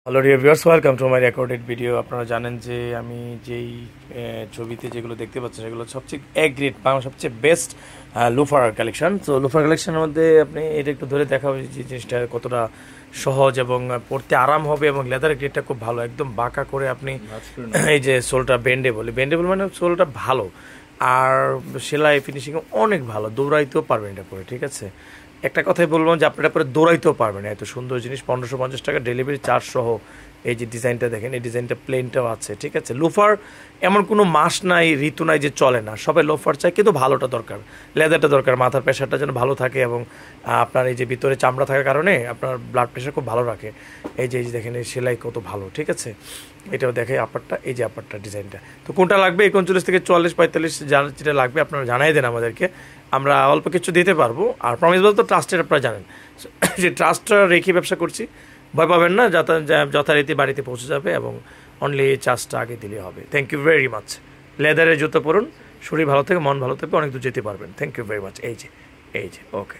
Hello dear viewers, welcome to my recorded video. আপনারা জানেন যে আমি যেই ছবিতে যেগুলো দেখতে পাচ্ছেন সেগুলো সবচেয়ে এক গ্রেড বাংলা সবচেয়ে বেস্ট লোফার কালেকশন। তো লোফার কালেকশনের মধ্যে আপনি এটা একটু ধরে দেখা হবে যে জিনিসটা কতটা সহজ এবং পড়তে আরাম হবে, এবং লেদারের গ্রেডটা খুব ভালো, একদম বাঁকা করে আপনি এই যে সোলটা বেন্ডেবল মানে সোলটা ভালো, আর সেলাই ফিনিশিং অনেক ভালো, দৌড়াইতেও পারবেন এটা পরে। ঠিক আছে, একটা কথাই বলবো যে আপনারা পরে দৌড়াইতেও পারবেন, এত সুন্দর জিনিস। 1550 টাকা ডেলিভারি চার্জ সহ। এই যে ডিজাইনটা দেখেন, এই ডিজাইনটা প্লেনটাও আছে। ঠিক আছে, লোফার এমন কোনো মাস নাই, ঋতু নাই যে চলে না, সবাই লোফার চায়, কিন্তু ভালোটা দরকার, লেদারটা দরকার, মাথার প্রেশারটা যেন ভালো থাকে, এবং আপনার এই যে ভিতরে চামড়া থাকার কারণে আপনার ব্লাড প্রেশার খুব ভালো রাখে। এই যে দেখেন এই সেলাই কত ভালো। ঠিক আছে, এটাও দেখে আপারটা, এই যে আপারটা ডিজাইনটা। তো কোনটা লাগবে, 39 থেকে 44-45 যেটা লাগবে আপনারা জানাই দেন আমাদেরকে, আমরা অল্প কিছু দিতে পারবো। আর প্রমিস বলতে ট্রাস্টেড, আপনারা জানেন যে ট্রাস্টটা রেখে ব্যবসা করছি, ভয় পাবেন না, যথারীতি বাড়িতে পৌঁছে যাবে, এবং অনলি চার্জটা আগে দিলে হবে। Thank you very much. লেদারের জুতো পরুন, শরীর ভালো থাকে, মন ভালো থাকবে, অনেক দূর যেতে পারবেন। Thank you very much. এই যে ওকে।